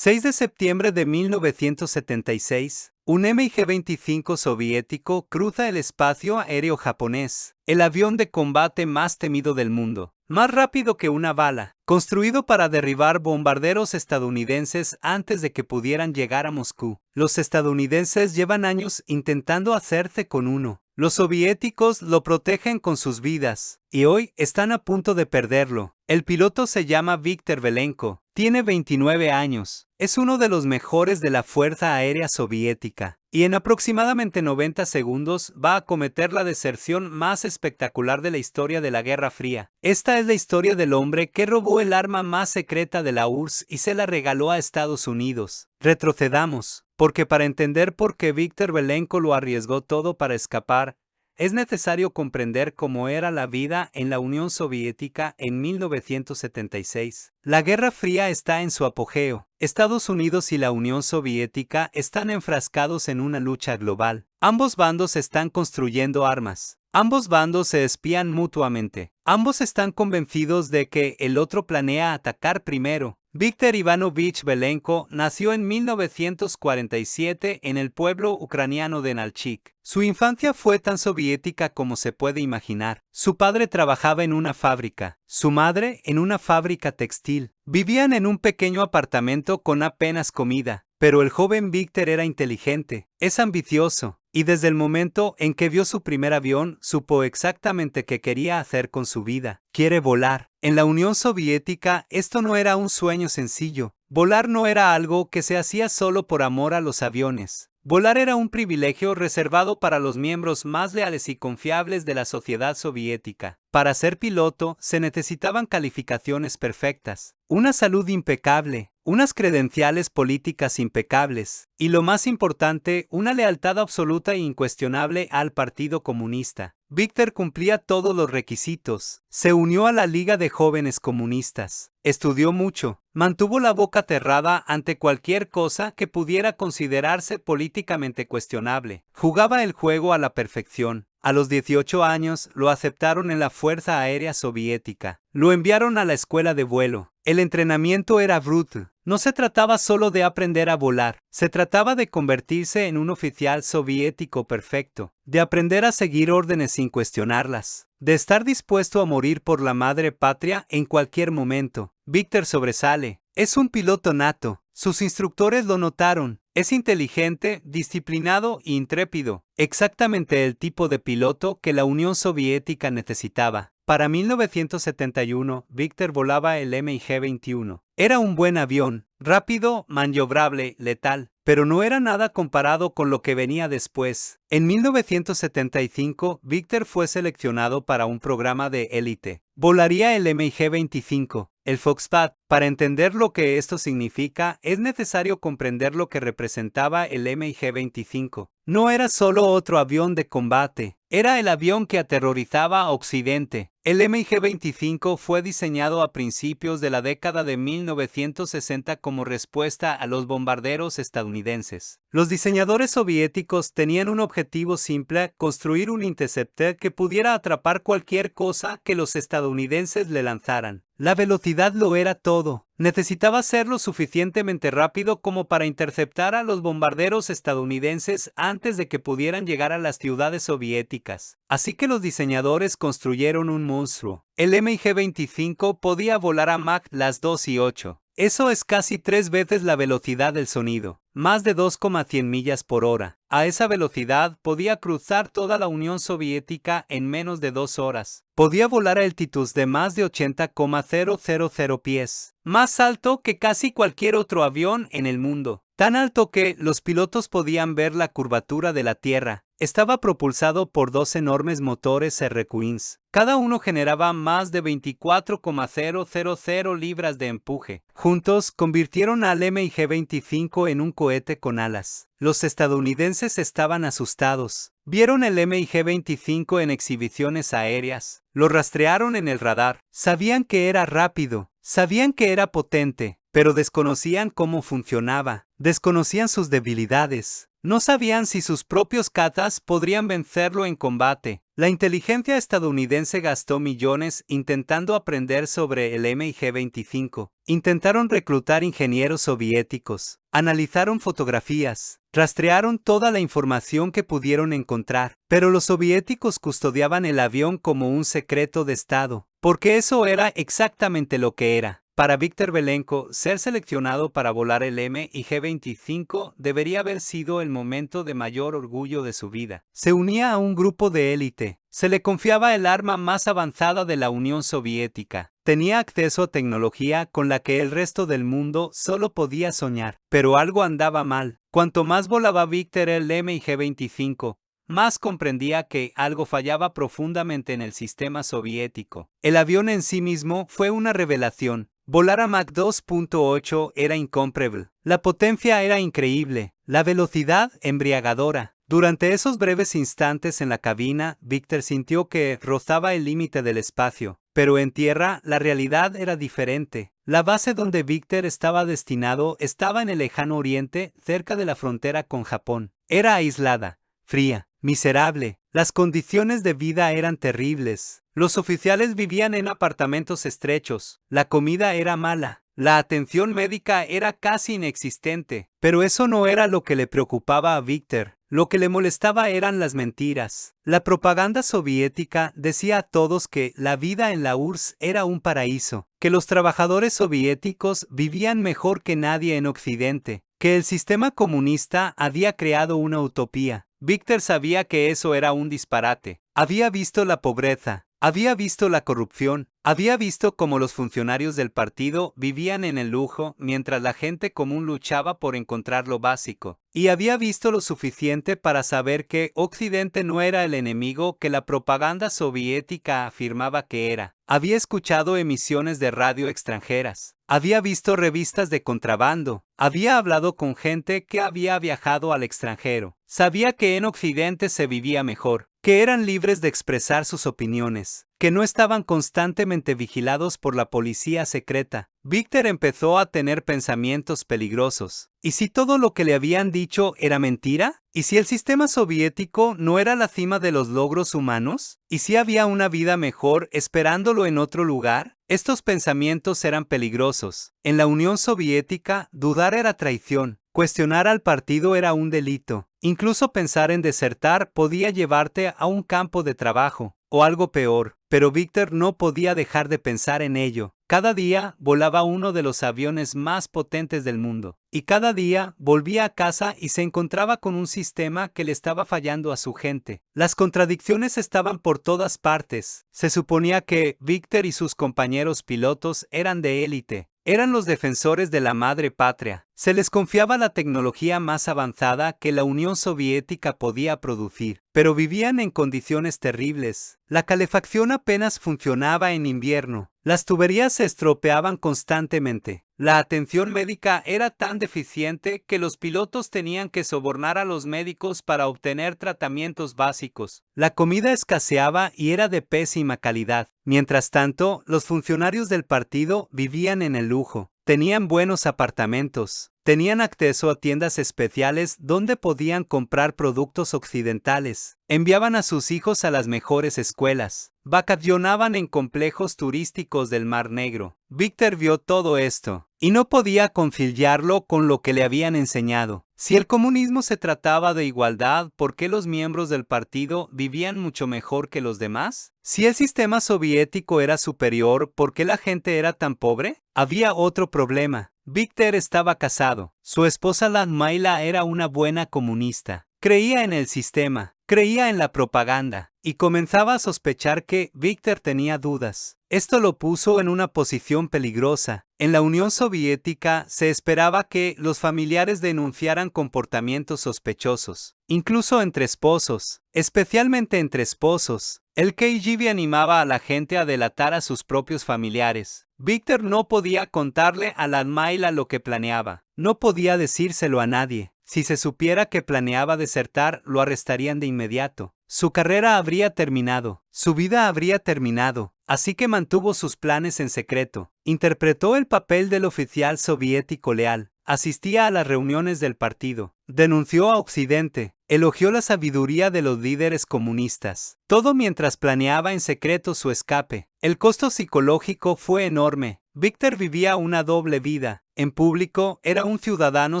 6 de septiembre de 1976, un MiG-25 soviético cruza el espacio aéreo japonés, el avión de combate más temido del mundo, más rápido que una bala, construido para derribar bombarderos estadounidenses antes de que pudieran llegar a Moscú. Los estadounidenses llevan años intentando hacerse con uno. Los soviéticos lo protegen con sus vidas, y hoy están a punto de perderlo. El piloto se llama Viktor Belenko, tiene 29 años, es uno de los mejores de la Fuerza Aérea Soviética, y en aproximadamente 90 segundos va a cometer la deserción más espectacular de la historia de la Guerra Fría. Esta es la historia del hombre que robó el arma más secreta de la URSS y se la regaló a Estados Unidos. Retrocedamos, porque para entender por qué Viktor Belenko lo arriesgó todo para escapar, es necesario comprender cómo era la vida en la Unión Soviética en 1976. La Guerra Fría está en su apogeo. Estados Unidos y la Unión Soviética están enfrascados en una lucha global. Ambos bandos están construyendo armas. Ambos bandos se espían mutuamente. Ambos están convencidos de que el otro planea atacar primero. Viktor Ivanovich Belenko nació en 1947 en el pueblo ucraniano de Nalchik. Su infancia fue tan soviética como se puede imaginar. Su padre trabajaba en una fábrica, su madre en una fábrica textil. Vivían en un pequeño apartamento con apenas comida, pero el joven Viktor era inteligente, es ambicioso, y desde el momento en que vio su primer avión, supo exactamente qué quería hacer con su vida. Quiere volar. En la Unión Soviética, esto no era un sueño sencillo. Volar no era algo que se hacía solo por amor a los aviones. Volar era un privilegio reservado para los miembros más leales y confiables de la sociedad soviética. Para ser piloto, se necesitaban calificaciones perfectas, una salud impecable, unas credenciales políticas impecables, y lo más importante, una lealtad absoluta e incuestionable al Partido Comunista. Viktor cumplía todos los requisitos. Se unió a la Liga de Jóvenes Comunistas. Estudió mucho. Mantuvo la boca cerrada ante cualquier cosa que pudiera considerarse políticamente cuestionable. Jugaba el juego a la perfección. A los 18 años lo aceptaron en la Fuerza Aérea Soviética. Lo enviaron a la escuela de vuelo. El entrenamiento era bruto. No se trataba solo de aprender a volar, se trataba de convertirse en un oficial soviético perfecto, de aprender a seguir órdenes sin cuestionarlas, de estar dispuesto a morir por la madre patria en cualquier momento. Viktor sobresale, es un piloto nato, sus instructores lo notaron, es inteligente, disciplinado e intrépido, exactamente el tipo de piloto que la Unión Soviética necesitaba. Para 1971, Viktor volaba el MiG-21. Era un buen avión, rápido, maniobrable, letal, pero no era nada comparado con lo que venía después. En 1975, Viktor fue seleccionado para un programa de élite. Volaría el MiG-25, el Foxbat. Para entender lo que esto significa, es necesario comprender lo que representaba el MiG-25. No era solo otro avión de combate, era el avión que aterrorizaba a Occidente. El MiG-25 fue diseñado a principios de la década de 1960 como respuesta a los bombarderos estadounidenses. Los diseñadores soviéticos tenían un objetivo simple: construir un interceptor que pudiera atrapar cualquier cosa que los estadounidenses le lanzaran. La velocidad lo era todo. Necesitaba ser lo suficientemente rápido como para interceptar a los bombarderos estadounidenses antes de que pudieran llegar a las ciudades soviéticas. Así que los diseñadores construyeron un monstruo. El MiG-25 podía volar a Mach 2.8. Eso es casi 3 veces la velocidad del sonido, más de 2,100 millas por hora. A esa velocidad podía cruzar toda la Unión Soviética en menos de 2 horas. Podía volar a altitudes de más de 80,000 pies, más alto que casi cualquier otro avión en el mundo. Tan alto que los pilotos podían ver la curvatura de la Tierra. Estaba propulsado por 2 enormes motores R-Queens. Cada uno generaba más de 24,000 libras de empuje. Juntos convirtieron al MiG-25 en un cohete con alas. Los estadounidenses estaban asustados. Vieron el MiG-25 en exhibiciones aéreas. Lo rastrearon en el radar. Sabían que era rápido. Sabían que era potente, pero desconocían cómo funcionaba. Desconocían sus debilidades. No sabían si sus propios katas podrían vencerlo en combate. La inteligencia estadounidense gastó millones intentando aprender sobre el MiG-25. Intentaron reclutar ingenieros soviéticos, analizaron fotografías, rastrearon toda la información que pudieron encontrar, pero los soviéticos custodiaban el avión como un secreto de Estado, porque eso era exactamente lo que era. Para Viktor Belenko, ser seleccionado para volar el MiG-25 debería haber sido el momento de mayor orgullo de su vida. Se unía a un grupo de élite. Se le confiaba el arma más avanzada de la Unión Soviética. Tenía acceso a tecnología con la que el resto del mundo solo podía soñar. Pero algo andaba mal. Cuanto más volaba Viktor el MiG-25, más comprendía que algo fallaba profundamente en el sistema soviético. El avión en sí mismo fue una revelación. Volar a Mach 2.8 era incomparable. La potencia era increíble, la velocidad embriagadora. Durante esos breves instantes en la cabina, Viktor sintió que rozaba el límite del espacio. Pero en tierra, la realidad era diferente. La base donde Viktor estaba destinado estaba en el lejano oriente, cerca de la frontera con Japón. Era aislada, fría, miserable. Las condiciones de vida eran terribles. Los oficiales vivían en apartamentos estrechos. La comida era mala. La atención médica era casi inexistente. Pero eso no era lo que le preocupaba a Viktor. Lo que le molestaba eran las mentiras. La propaganda soviética decía a todos que la vida en la URSS era un paraíso, que los trabajadores soviéticos vivían mejor que nadie en Occidente, que el sistema comunista había creado una utopía. Viktor sabía que eso era un disparate. Había visto la pobreza, había visto la corrupción, había visto cómo los funcionarios del partido vivían en el lujo mientras la gente común luchaba por encontrar lo básico. Y había visto lo suficiente para saber que Occidente no era el enemigo que la propaganda soviética afirmaba que era. Había escuchado emisiones de radio extranjeras. Había visto revistas de contrabando. Había hablado con gente que había viajado al extranjero. Sabía que en Occidente se vivía mejor, que eran libres de expresar sus opiniones, que no estaban constantemente vigilados por la policía secreta. Viktor empezó a tener pensamientos peligrosos. ¿Y si todo lo que le habían dicho era mentira? ¿Y si el sistema soviético no era la cima de los logros humanos? ¿Y si había una vida mejor esperándolo en otro lugar? Estos pensamientos eran peligrosos. En la Unión Soviética, dudar era traición. Cuestionar al partido era un delito. Incluso pensar en desertar podía llevarte a un campo de trabajo, o algo peor. Pero Viktor no podía dejar de pensar en ello. Cada día volaba uno de los aviones más potentes del mundo. Y cada día volvía a casa y se encontraba con un sistema que le estaba fallando a su gente. Las contradicciones estaban por todas partes. Se suponía que Viktor y sus compañeros pilotos eran de élite. Eran los defensores de la madre patria. Se les confiaba la tecnología más avanzada que la Unión Soviética podía producir, pero vivían en condiciones terribles. La calefacción apenas funcionaba en invierno. Las tuberías se estropeaban constantemente. La atención médica era tan deficiente que los pilotos tenían que sobornar a los médicos para obtener tratamientos básicos. La comida escaseaba y era de pésima calidad. Mientras tanto, los funcionarios del partido vivían en el lujo. Tenían buenos apartamentos. Tenían acceso a tiendas especiales donde podían comprar productos occidentales. Enviaban a sus hijos a las mejores escuelas. Vacacionaban en complejos turísticos del Mar Negro. Viktor vio todo esto y no podía conciliarlo con lo que le habían enseñado. Si el comunismo se trataba de igualdad, ¿por qué los miembros del partido vivían mucho mejor que los demás? Si el sistema soviético era superior, ¿por qué la gente era tan pobre? Había otro problema. Viktor estaba casado. Su esposa Ludmila era una buena comunista. Creía en el sistema, creía en la propaganda, y comenzaba a sospechar que Viktor tenía dudas. Esto lo puso en una posición peligrosa. En la Unión Soviética se esperaba que los familiares denunciaran comportamientos sospechosos, incluso entre esposos, especialmente entre esposos. El KGB animaba a la gente a delatar a sus propios familiares. Viktor no podía contarle a Ludmila lo que planeaba. No podía decírselo a nadie. Si se supiera que planeaba desertar, lo arrestarían de inmediato. Su carrera habría terminado. Su vida habría terminado. así que mantuvo sus planes en secreto. Interpretó el papel del oficial soviético leal. Asistía a las reuniones del partido. Denunció a Occidente. Elogió la sabiduría de los líderes comunistas. Todo mientras planeaba en secreto su escape. El costo psicológico fue enorme. Víctor vivía una doble vida. En público, era un ciudadano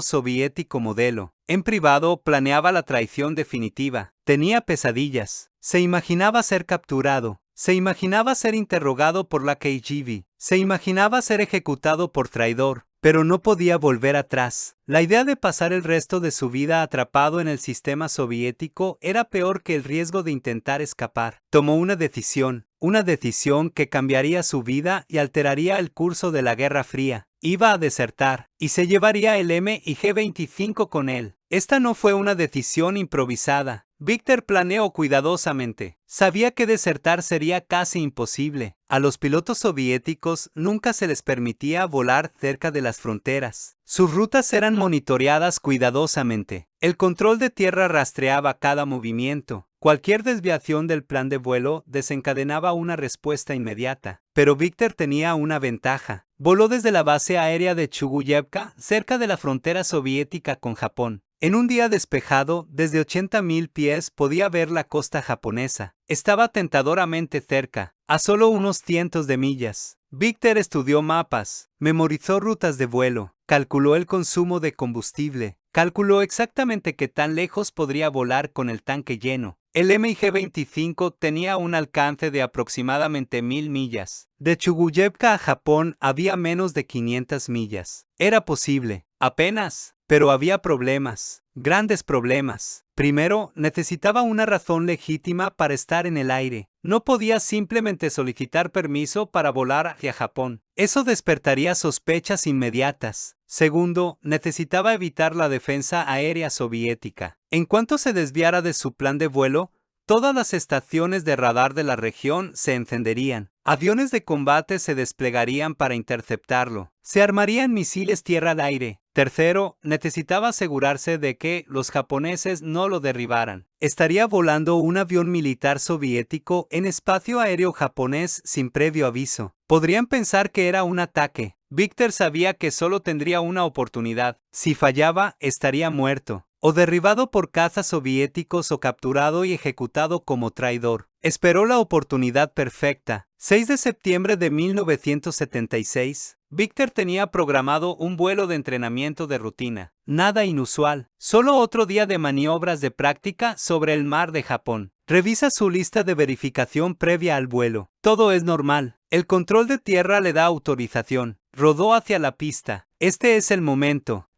soviético modelo. En privado, planeaba la traición definitiva. Tenía pesadillas. Se imaginaba ser capturado. Se imaginaba ser interrogado por la KGB. Se imaginaba ser ejecutado por traidor. Pero no podía volver atrás. La idea de pasar el resto de su vida atrapado en el sistema soviético era peor que el riesgo de intentar escapar. Tomó una decisión que cambiaría su vida y alteraría el curso de la Guerra Fría. Iba a desertar, y se llevaría el MiG-25 con él. Esta no fue una decisión improvisada. Víctor planeó cuidadosamente. Sabía que desertar sería casi imposible. A los pilotos soviéticos nunca se les permitía volar cerca de las fronteras. Sus rutas eran monitoreadas cuidadosamente. El control de tierra rastreaba cada movimiento. Cualquier desviación del plan de vuelo desencadenaba una respuesta inmediata. Pero Víctor tenía una ventaja. Voló desde la base aérea de Chuguyevka, cerca de la frontera soviética con Japón. En un día despejado, desde 80.000 pies podía ver la costa japonesa. Estaba tentadoramente cerca, a solo unos cientos de millas. Víctor estudió mapas, memorizó rutas de vuelo, calculó el consumo de combustible, calculó exactamente qué tan lejos podría volar con el tanque lleno. El MiG-25 tenía un alcance de aproximadamente 1.000 millas. De Chuguyevka a Japón había menos de 500 millas. Era posible, apenas. Pero había problemas, grandes problemas. Primero, necesitaba una razón legítima para estar en el aire. No podía simplemente solicitar permiso para volar hacia Japón. Eso despertaría sospechas inmediatas. Segundo, necesitaba evitar la defensa aérea soviética. En cuanto se desviara de su plan de vuelo, todas las estaciones de radar de la región se encenderían. Aviones de combate se desplegarían para interceptarlo. Se armarían misiles tierra-aire. Tercero, necesitaba asegurarse de que los japoneses no lo derribaran. Estaría volando un avión militar soviético en espacio aéreo japonés sin previo aviso. Podrían pensar que era un ataque. Víctor sabía que solo tendría una oportunidad. Si fallaba, estaría muerto, o derribado por cazas soviéticos o capturado y ejecutado como traidor. Esperó la oportunidad perfecta. 6 de septiembre de 1976, Víctor tenía programado un vuelo de entrenamiento de rutina. Nada inusual, solo otro día de maniobras de práctica sobre el mar de Japón. Revisa su lista de verificación previa al vuelo. Todo es normal. El control de tierra le da autorización. Rodó hacia la pista. Este es el momento.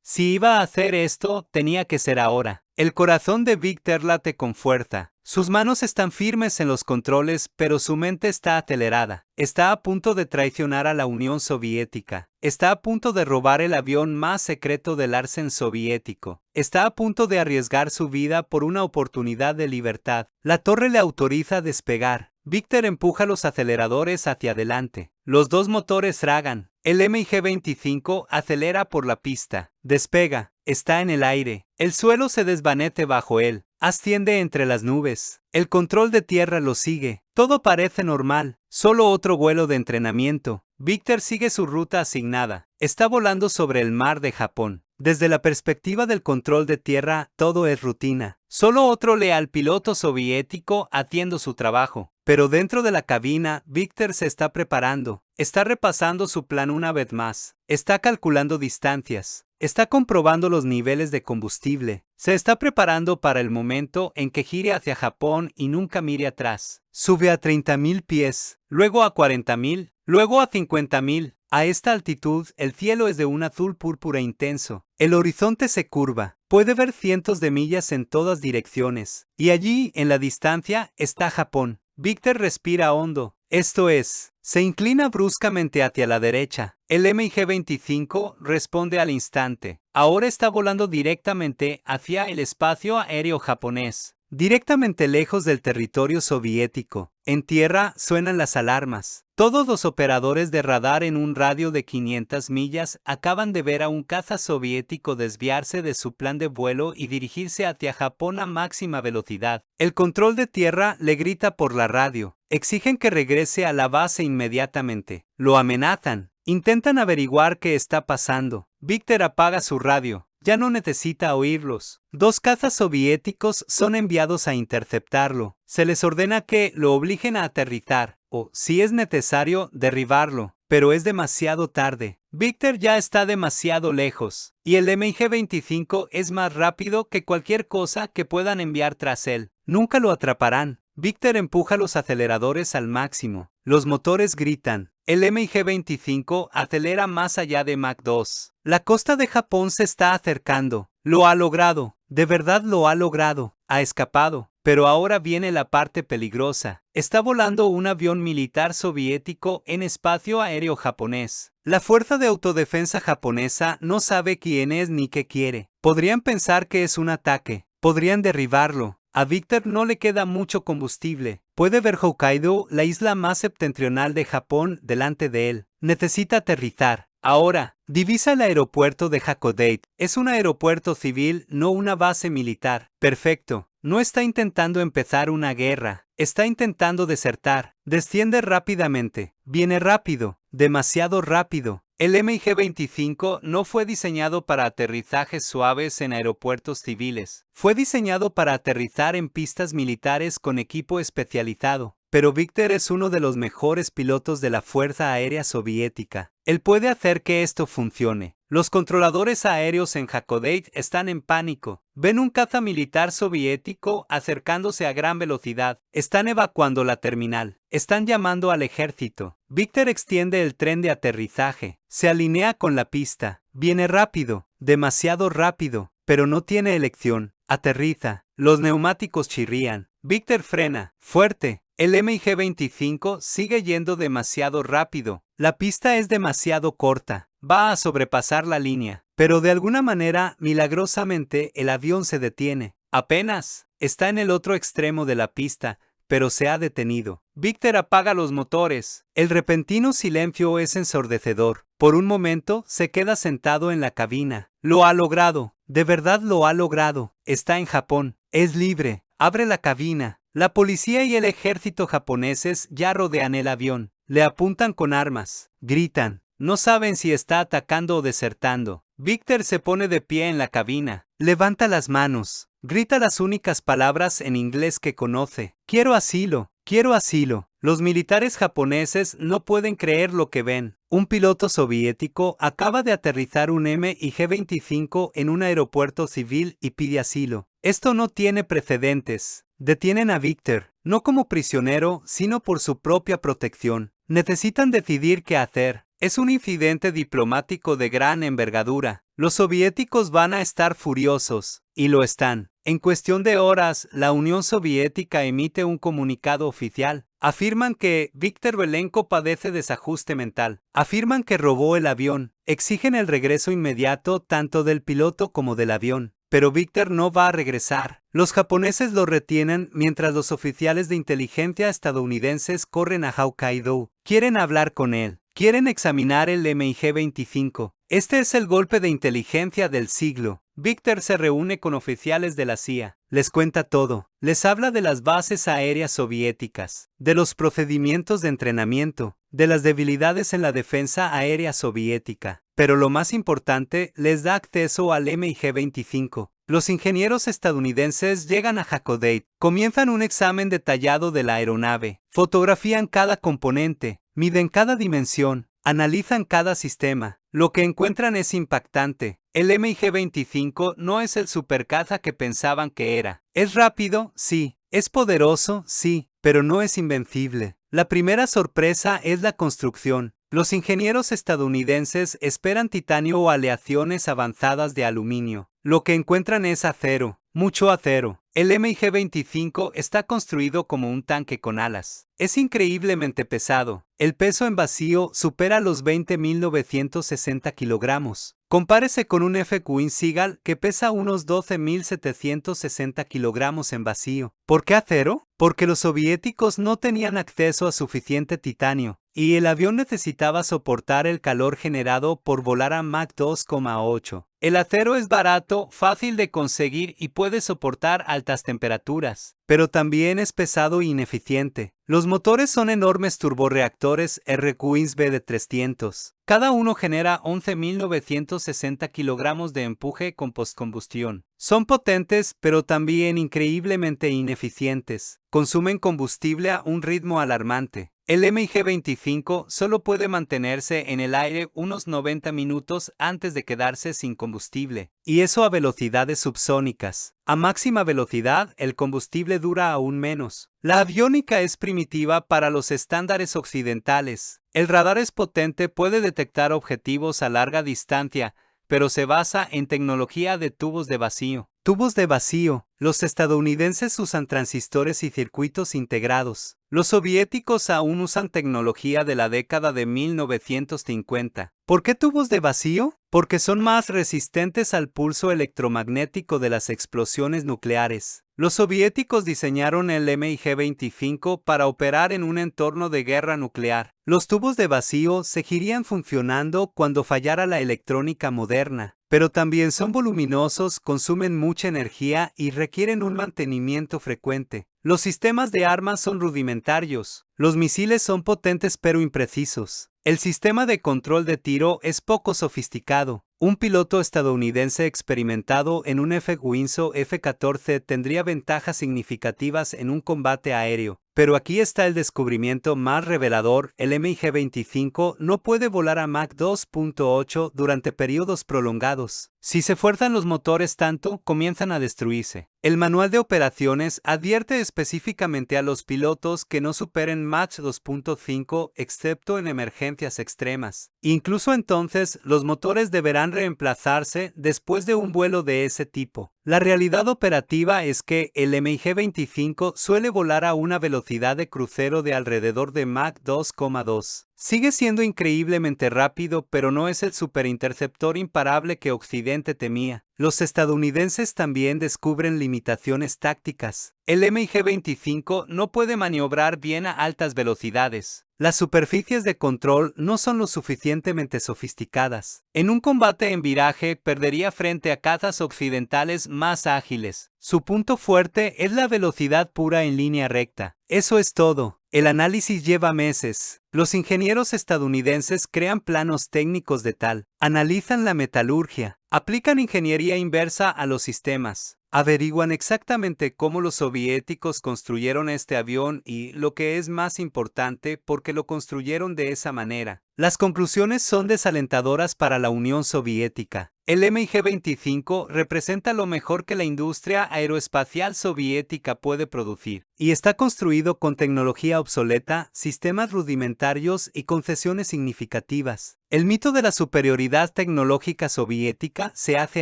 Si iba a hacer esto, tenía que ser ahora. El corazón de Víctor late con fuerza. Sus manos están firmes en los controles, pero su mente está acelerada. Está a punto de traicionar a la Unión Soviética. Está a punto de robar el avión más secreto del arsenal soviético. Está a punto de arriesgar su vida por una oportunidad de libertad. La torre le autoriza despegar. Víctor empuja los aceleradores hacia adelante. Los dos motores tragan. El MiG-25 acelera por la pista. Despega. Está en el aire. El suelo se desvanece bajo él. Asciende entre las nubes. El control de tierra lo sigue. Todo parece normal. Solo otro vuelo de entrenamiento. Víctor sigue su ruta asignada. Está volando sobre el mar de Japón. Desde la perspectiva del control de tierra, todo es rutina. Solo otro leal piloto soviético haciendo su trabajo. Pero dentro de la cabina, Víctor se está preparando. Está repasando su plan una vez más. Está calculando distancias. Está comprobando los niveles de combustible. Se está preparando para el momento en que gire hacia Japón y nunca mire atrás. Sube a 30.000 pies, luego a 40.000, luego a 50.000. A esta altitud, el cielo es de un azul púrpura intenso. El horizonte se curva. Puede ver cientos de millas en todas direcciones. Y allí, en la distancia, está Japón. Víctor respira hondo. Esto es, se inclina bruscamente hacia la derecha. El MiG-25 responde al instante. Ahora está volando directamente hacia el espacio aéreo japonés. directamente lejos del territorio soviético. En tierra suenan las alarmas. Todos los operadores de radar en un radio de 500 millas acaban de ver a un caza soviético desviarse de su plan de vuelo y dirigirse hacia Japón a máxima velocidad. El control de tierra le grita por la radio. Exigen que regrese a la base inmediatamente. Lo amenazan. Intentan averiguar qué está pasando. Víctor apaga su radio. Ya no necesita oírlos. 2 cazas soviéticos son enviados a interceptarlo. Se les ordena que lo obliguen a aterrizar, o, si es necesario, derribarlo. Pero es demasiado tarde. Víctor ya está demasiado lejos, y el MiG-25 es más rápido que cualquier cosa que puedan enviar tras él. Nunca lo atraparán. Víctor empuja los aceleradores al máximo. Los motores gritan. El MiG-25 acelera más allá de Mach 2. La costa de Japón se está acercando. Lo ha logrado. De verdad lo ha logrado. Ha escapado. Pero ahora viene la parte peligrosa. Está volando un avión militar soviético en espacio aéreo japonés. La fuerza de autodefensa japonesa no sabe quién es ni qué quiere. Podrían pensar que es un ataque. Podrían derribarlo. A Víctor no le queda mucho combustible. Puede ver Hokkaido, la isla más septentrional de Japón, delante de él. Necesita aterrizar. Ahora, divisa el aeropuerto de Hakodate. Es un aeropuerto civil, no una base militar. Perfecto. No está intentando empezar una guerra. Está intentando desertar. Desciende rápidamente. Viene rápido. Demasiado rápido. El MiG-25 no fue diseñado para aterrizajes suaves en aeropuertos civiles. Fue diseñado para aterrizar en pistas militares con equipo especializado. Pero Víctor es uno de los mejores pilotos de la Fuerza Aérea Soviética. Él puede hacer que esto funcione. Los controladores aéreos en Hakodate están en pánico. Ven un caza militar soviético acercándose a gran velocidad. Están evacuando la terminal. Están llamando al ejército. Víctor extiende el tren de aterrizaje. Se alinea con la pista. Viene rápido, demasiado rápido, pero no tiene elección. Aterriza. Los neumáticos chirrían. Víctor frena. Fuerte. El MiG-25 sigue yendo demasiado rápido. La pista es demasiado corta. Va a sobrepasar la línea. Pero de alguna manera, milagrosamente, el avión se detiene. Apenas. Está en el otro extremo de la pista, pero se ha detenido. Víctor apaga los motores. El repentino silencio es ensordecedor. Por un momento, se queda sentado en la cabina. Lo ha logrado. De verdad lo ha logrado. Está en Japón. Es libre. Abre la cabina. La policía y el ejército japoneses ya rodean el avión. Le apuntan con armas. Gritan. No saben si está atacando o desertando. Víctor se pone de pie en la cabina. Levanta las manos. Grita las únicas palabras en inglés que conoce. Quiero asilo. Quiero asilo. Los militares japoneses no pueden creer lo que ven. Un piloto soviético acaba de aterrizar un MiG-25 en un aeropuerto civil y pide asilo. Esto no tiene precedentes. Detienen a Víctor, no como prisionero, sino por su propia protección. Necesitan decidir qué hacer. Es un incidente diplomático de gran envergadura. Los soviéticos van a estar furiosos, y lo están. En cuestión de horas, la Unión Soviética emite un comunicado oficial. Afirman que Víctor Belenko padece desajuste mental. Afirman que robó el avión. Exigen el regreso inmediato tanto del piloto como del avión. Pero Víctor no va a regresar. Los japoneses lo retienen mientras los oficiales de inteligencia estadounidenses corren a Hokkaido. Quieren hablar con él. Quieren examinar el MiG-25. Este es el golpe de inteligencia del siglo. Víctor se reúne con oficiales de la CIA. Les cuenta todo. Les habla de las bases aéreas soviéticas, de los procedimientos de entrenamiento, de las debilidades en la defensa aérea soviética. Pero lo más importante, les da acceso al MiG-25. Los ingenieros estadounidenses llegan a Hakodate, comienzan un examen detallado de la aeronave, fotografían cada componente, miden cada dimensión, analizan cada sistema. Lo que encuentran es impactante. El MiG-25 no es el supercaza que pensaban que era. Es rápido, sí. Es poderoso, sí, pero no es invencible. La primera sorpresa es la construcción. Los ingenieros estadounidenses esperan titanio o aleaciones avanzadas de aluminio. Lo que encuentran es acero, mucho acero. El MiG-25 está construido como un tanque con alas. Es increíblemente pesado. El peso en vacío supera los 20.960 kilogramos. Compárese con un F-Queen Seagull que pesa unos 12.760 kilogramos en vacío. ¿Por qué acero? Porque los soviéticos no tenían acceso a suficiente titanio, y el avión necesitaba soportar el calor generado por volar a Mach 2,8. El acero es barato, fácil de conseguir y puede soportar altas temperaturas, pero también es pesado e ineficiente. Los motores son enormes turborreactores RQins BD300. Cada uno genera 11.960 kilogramos de empuje con postcombustión. Son potentes, pero también increíblemente ineficientes. Consumen combustible a un ritmo alarmante. El MiG-25 solo puede mantenerse en el aire unos 90 minutos antes de quedarse sin combustible, y eso a velocidades subsónicas. A máxima velocidad, el combustible dura aún menos. La aviónica es primitiva para los estándares occidentales. El radar es potente, puede detectar objetivos a larga distancia, pero se basa en tecnología de tubos de vacío. Tubos de vacío. Los estadounidenses usan transistores y circuitos integrados. Los soviéticos aún usan tecnología de la década de 1950. ¿Por qué tubos de vacío? Porque son más resistentes al pulso electromagnético de las explosiones nucleares. Los soviéticos diseñaron el MiG-25 para operar en un entorno de guerra nuclear. Los tubos de vacío seguirían funcionando cuando fallara la electrónica moderna, pero también son voluminosos, consumen mucha energía y requieren un mantenimiento frecuente. Los sistemas de armas son rudimentarios. Los misiles son potentes pero imprecisos. El sistema de control de tiro es poco sofisticado. Un piloto estadounidense experimentado en un F-Winso F-14 tendría ventajas significativas en un combate aéreo. Pero aquí está el descubrimiento más revelador: el MiG-25 no puede volar a Mach 2,8 durante periodos prolongados. Si se fuerzan los motores tanto, comienzan a destruirse. El manual de operaciones advierte específicamente a los pilotos que no superen Mach 2,5 excepto en emergencias extremas. Incluso entonces, los motores deberán reemplazarse después de un vuelo de ese tipo. La realidad operativa es que el MiG-25 suele volar a una velocidad de crucero de alrededor de Mach 2,2. Sigue siendo increíblemente rápido, pero no es el superinterceptor imparable que Occidente temía. Los estadounidenses también descubren limitaciones tácticas. El MiG-25 no puede maniobrar bien a altas velocidades. Las superficies de control no son lo suficientemente sofisticadas. En un combate en viraje perdería frente a cazas occidentales más ágiles. Su punto fuerte es la velocidad pura en línea recta. Eso es todo. El análisis lleva meses. Los ingenieros estadounidenses crean planos técnicos de tal, analizan la metalurgia, aplican ingeniería inversa a los sistemas, averiguan exactamente cómo los soviéticos construyeron este avión y, lo que es más importante, por qué lo construyeron de esa manera. Las conclusiones son desalentadoras para la Unión Soviética. El MiG-25 representa lo mejor que la industria aeroespacial soviética puede producir, y está construido con tecnología obsoleta, sistemas rudimentarios y concesiones significativas. El mito de la superioridad tecnológica soviética se hace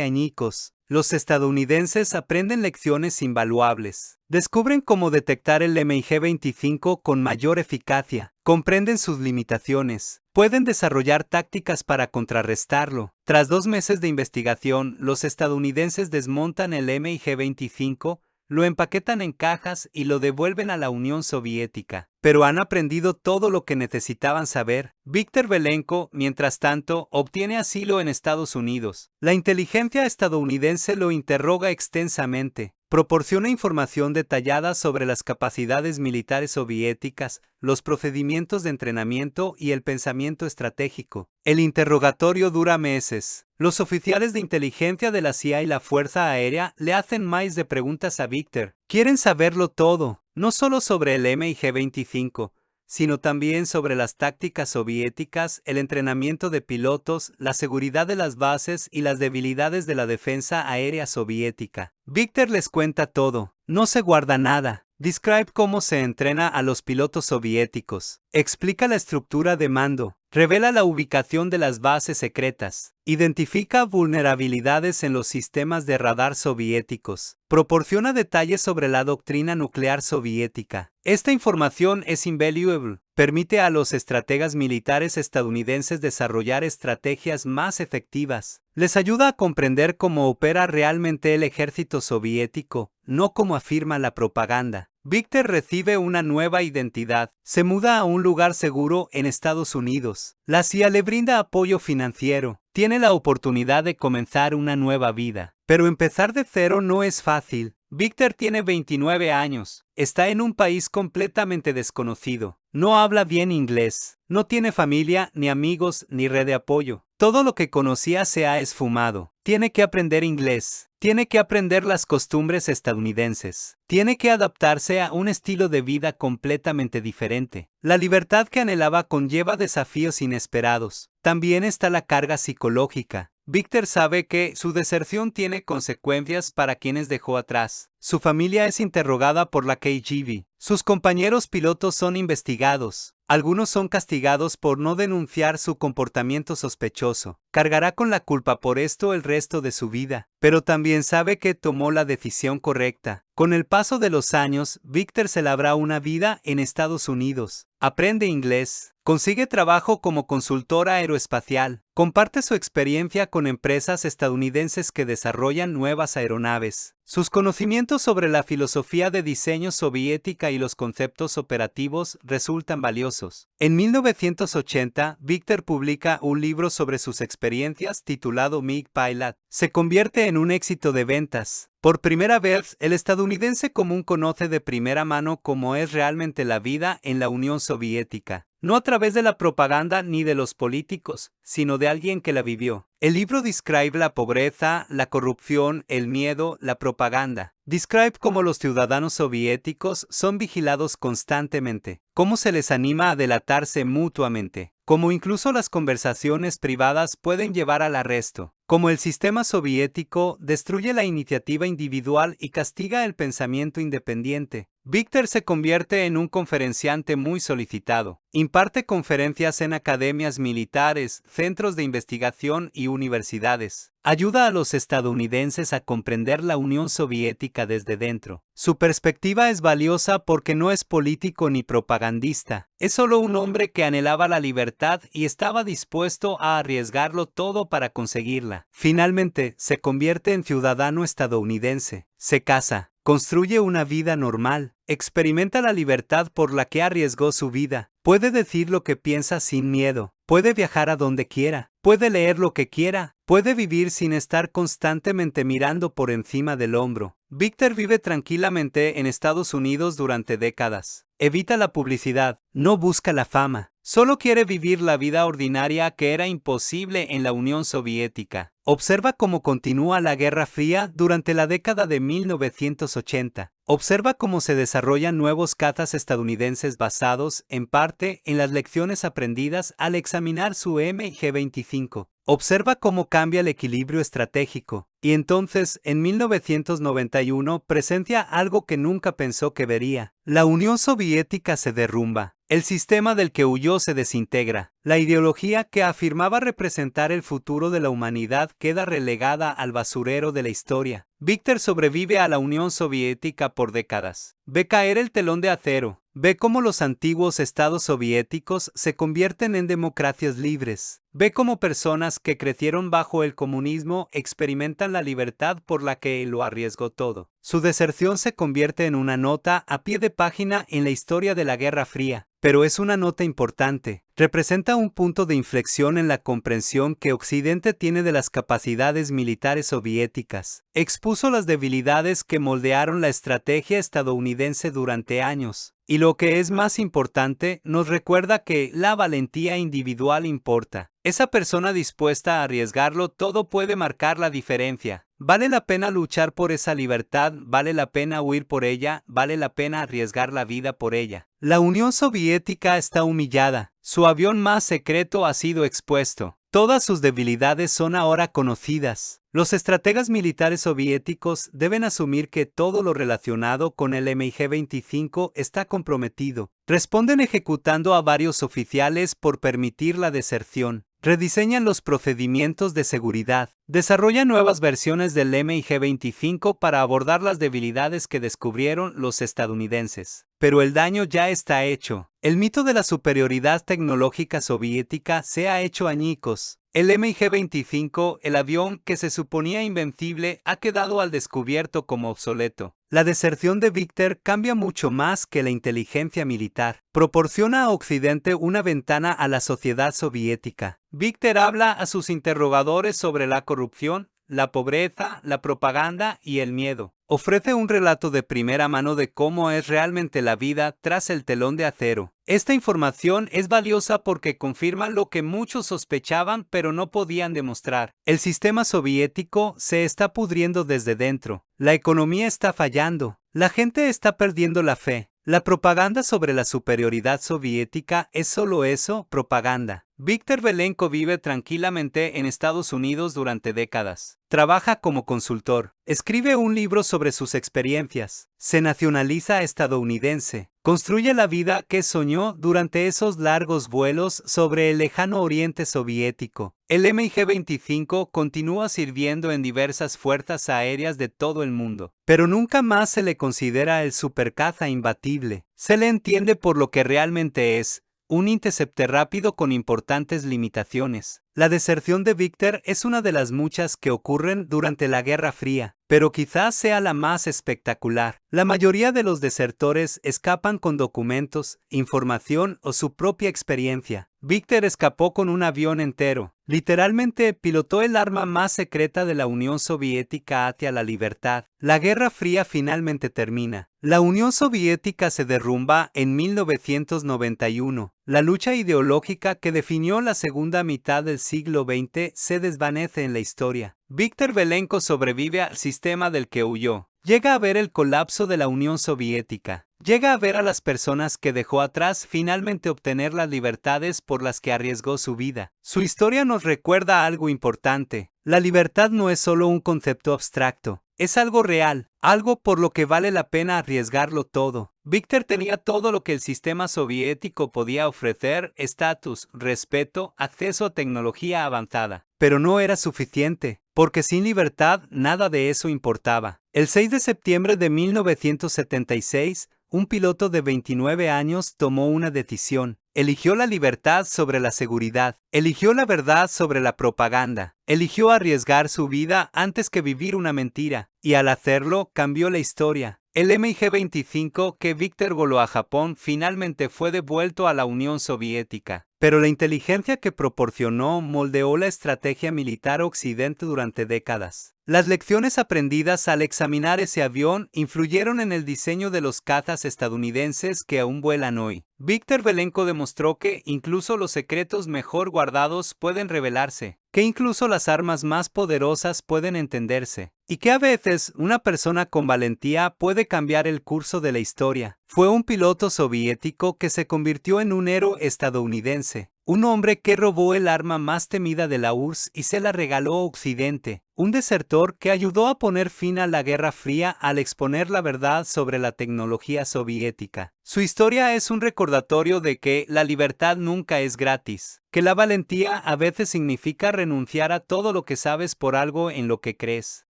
añicos. Los estadounidenses aprenden lecciones invaluables. Descubren cómo detectar el MiG-25 con mayor eficacia. Comprenden sus limitaciones. Pueden desarrollar tácticas para contrarrestarlo. Tras 2 meses de investigación, los estadounidenses desmontan el MiG-25, lo empaquetan en cajas y lo devuelven a la Unión Soviética. Pero han aprendido todo lo que necesitaban saber. Víctor Belenko, mientras tanto, obtiene asilo en Estados Unidos. La inteligencia estadounidense lo interroga extensamente. Proporciona información detallada sobre las capacidades militares soviéticas, los procedimientos de entrenamiento y el pensamiento estratégico. El interrogatorio dura meses. Los oficiales de inteligencia de la CIA y la Fuerza Aérea le hacen miles de preguntas a Víctor. Quieren saberlo todo, no solo sobre el MiG-25, sino también sobre las tácticas soviéticas, el entrenamiento de pilotos, la seguridad de las bases y las debilidades de la defensa aérea soviética. Víctor les cuenta todo, no se guarda nada. Describe cómo se entrena a los pilotos soviéticos. Explica la estructura de mando, revela la ubicación de las bases secretas, identifica vulnerabilidades en los sistemas de radar soviéticos, proporciona detalles sobre la doctrina nuclear soviética. Esta información es invaluable. Permite a los estrategas militares estadounidenses desarrollar estrategias más efectivas. Les ayuda a comprender cómo opera realmente el ejército soviético, no como afirma la propaganda. Victor recibe una nueva identidad. Se muda a un lugar seguro en Estados Unidos. La CIA le brinda apoyo financiero. Tiene la oportunidad de comenzar una nueva vida. Pero empezar de cero no es fácil. Victor tiene 29 años. Está en un país completamente desconocido. No habla bien inglés. No tiene familia, ni amigos, ni red de apoyo. Todo lo que conocía se ha esfumado. Tiene que aprender inglés. Tiene que aprender las costumbres estadounidenses. Tiene que adaptarse a un estilo de vida completamente diferente. La libertad que anhelaba conlleva desafíos inesperados. También está la carga psicológica. Victor sabe que su deserción tiene consecuencias para quienes dejó atrás. Su familia es interrogada por la KGB. Sus compañeros pilotos son investigados. Algunos son castigados por no denunciar su comportamiento sospechoso. Cargará con la culpa por esto el resto de su vida, pero también sabe que tomó la decisión correcta. Con el paso de los años, Victor se labra una vida en Estados Unidos. Aprende inglés, consigue trabajo como consultor aeroespacial, comparte su experiencia con empresas estadounidenses que desarrollan nuevas aeronaves. Sus conocimientos sobre la filosofía de diseño soviética y los conceptos operativos resultan valiosos. En 1980, Victor publica un libro sobre sus experiencias titulado MiG Pilot. Se convierte en un éxito de ventas. Por primera vez, el estadounidense común conoce de primera mano cómo es realmente la vida en la Unión Soviética. No a través de la propaganda ni de los políticos, sino de alguien que la vivió. El libro describe la pobreza, la corrupción, el miedo, la propaganda. Describe cómo los ciudadanos soviéticos son vigilados constantemente, cómo se les anima a delatarse mutuamente, cómo incluso las conversaciones privadas pueden llevar al arresto, cómo el sistema soviético destruye la iniciativa individual y castiga el pensamiento independiente. Victor se convierte en un conferenciante muy solicitado. Imparte conferencias en academias militares, centros de investigación y universidades. Ayuda a los estadounidenses a comprender la Unión Soviética desde dentro. Su perspectiva es valiosa porque no es político ni propagandista. Es solo un hombre que anhelaba la libertad y estaba dispuesto a arriesgarlo todo para conseguirla. Finalmente, se convierte en ciudadano estadounidense. Se casa. Construye una vida normal, experimenta la libertad por la que arriesgó su vida, puede decir lo que piensa sin miedo, puede viajar a donde quiera, puede leer lo que quiera, puede vivir sin estar constantemente mirando por encima del hombro. Victor vive tranquilamente en Estados Unidos durante décadas. Evita la publicidad, no busca la fama, solo quiere vivir la vida ordinaria que era imposible en la Unión Soviética. Observa cómo continúa la Guerra Fría durante la década de 1980. Observa cómo se desarrollan nuevos cazas estadounidenses basados, en parte, en las lecciones aprendidas al examinar su MiG-25. Observa cómo cambia el equilibrio estratégico, y entonces, en 1991, presencia algo que nunca pensó que vería. La Unión Soviética se derrumba. El sistema del que huyó se desintegra. La ideología que afirmaba representar el futuro de la humanidad queda relegada al basurero de la historia. Victor sobrevive a la Unión Soviética por décadas. Ve caer el telón de acero. Ve cómo los antiguos estados soviéticos se convierten en democracias libres. Ve cómo personas que crecieron bajo el comunismo experimentan la libertad por la que lo arriesgó todo. Su deserción se convierte en una nota a pie de página en la historia de la Guerra Fría. Pero es una nota importante. Representa un punto de inflexión en la comprensión que Occidente tiene de las capacidades militares soviéticas. Expuso las debilidades que moldearon la estrategia estadounidense durante años. Y lo que es más importante, nos recuerda que la valentía individual importa. Esa persona dispuesta a arriesgarlo todo puede marcar la diferencia. Vale la pena luchar por esa libertad, vale la pena huir por ella, vale la pena arriesgar la vida por ella. La Unión Soviética está humillada. Su avión más secreto ha sido expuesto. Todas sus debilidades son ahora conocidas. Los estrategas militares soviéticos deben asumir que todo lo relacionado con el MiG-25 está comprometido. Responden ejecutando a varios oficiales por permitir la deserción. Rediseñan los procedimientos de seguridad. Desarrollan nuevas versiones del MiG-25 para abordar las debilidades que descubrieron los estadounidenses. Pero el daño ya está hecho. El mito de la superioridad tecnológica soviética se ha hecho añicos. El MiG-25, el avión que se suponía invencible, ha quedado al descubierto como obsoleto. La deserción de Victor cambia mucho más que la inteligencia militar. Proporciona a Occidente una ventana a la sociedad soviética. Victor habla a sus interrogadores sobre la corrupción, la pobreza, la propaganda y el miedo. Ofrece un relato de primera mano de cómo es realmente la vida tras el telón de acero. Esta información es valiosa porque confirma lo que muchos sospechaban pero no podían demostrar. El sistema soviético se está pudriendo desde dentro. La economía está fallando. La gente está perdiendo la fe. La propaganda sobre la superioridad soviética es solo eso, propaganda. Viktor Belenko vive tranquilamente en Estados Unidos durante décadas. Trabaja como consultor. Escribe un libro sobre sus experiencias. Se nacionaliza estadounidense. Construye la vida que soñó durante esos largos vuelos sobre el lejano oriente soviético. El MiG-25 continúa sirviendo en diversas fuerzas aéreas de todo el mundo, pero nunca más se le considera el supercaza imbatible. Se le entiende por lo que realmente es, un interceptor rápido con importantes limitaciones. La deserción de Victor es una de las muchas que ocurren durante la Guerra Fría, pero quizás sea la más espectacular. La mayoría de los desertores escapan con documentos, información o su propia experiencia. Victor escapó con un avión entero. Literalmente pilotó el arma más secreta de la Unión Soviética hacia la libertad. La Guerra Fría finalmente termina. La Unión Soviética se derrumba en 1991. La lucha ideológica que definió la segunda mitad del siglo XX se desvanece en la historia. Viktor Belenko sobrevive al sistema del que huyó. Llega a ver el colapso de la Unión Soviética. Llega a ver a las personas que dejó atrás finalmente obtener las libertades por las que arriesgó su vida. Su historia nos recuerda algo importante. La libertad no es solo un concepto abstracto. Es algo real, algo por lo que vale la pena arriesgarlo todo. Victor tenía todo lo que el sistema soviético podía ofrecer: estatus, respeto, acceso a tecnología avanzada. Pero no era suficiente, porque sin libertad nada de eso importaba. El 6 de septiembre de 1976, un piloto de 29 años tomó una decisión. Eligió la libertad sobre la seguridad. Eligió la verdad sobre la propaganda. Eligió arriesgar su vida antes que vivir una mentira. Y al hacerlo, cambió la historia. El MiG-25 que Victor voló a Japón finalmente fue devuelto a la Unión Soviética. Pero la inteligencia que proporcionó moldeó la estrategia militar occidente durante décadas. Las lecciones aprendidas al examinar ese avión influyeron en el diseño de los cazas estadounidenses que aún vuelan hoy. Viktor Belenko demostró que incluso los secretos mejor guardados pueden revelarse, que incluso las armas más poderosas pueden entenderse, y que a veces una persona con valentía puede cambiar el curso de la historia. Fue un piloto soviético que se convirtió en un héroe estadounidense. Un hombre que robó el arma más temida de la URSS y se la regaló a Occidente. Un desertor que ayudó a poner fin a la Guerra Fría al exponer la verdad sobre la tecnología soviética. Su historia es un recordatorio de que la libertad nunca es gratis, que la valentía a veces significa renunciar a todo lo que sabes por algo en lo que crees,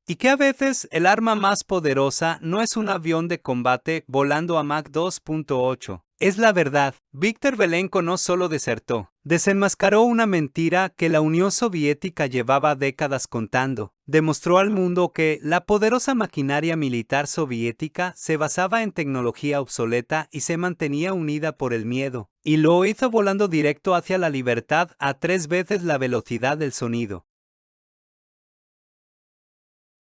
y que a veces el arma más poderosa no es un avión de combate volando a Mach 2.8. Es la verdad. Viktor Belenko no solo desertó, desenmascaró una mentira que la Unión Soviética llevaba décadas contando. Demostró al mundo que la poderosa maquinaria militar soviética se basaba en tecnología obsoleta y se mantenía unida por el miedo. Y lo hizo volando directo hacia la libertad a 3 veces la velocidad del sonido.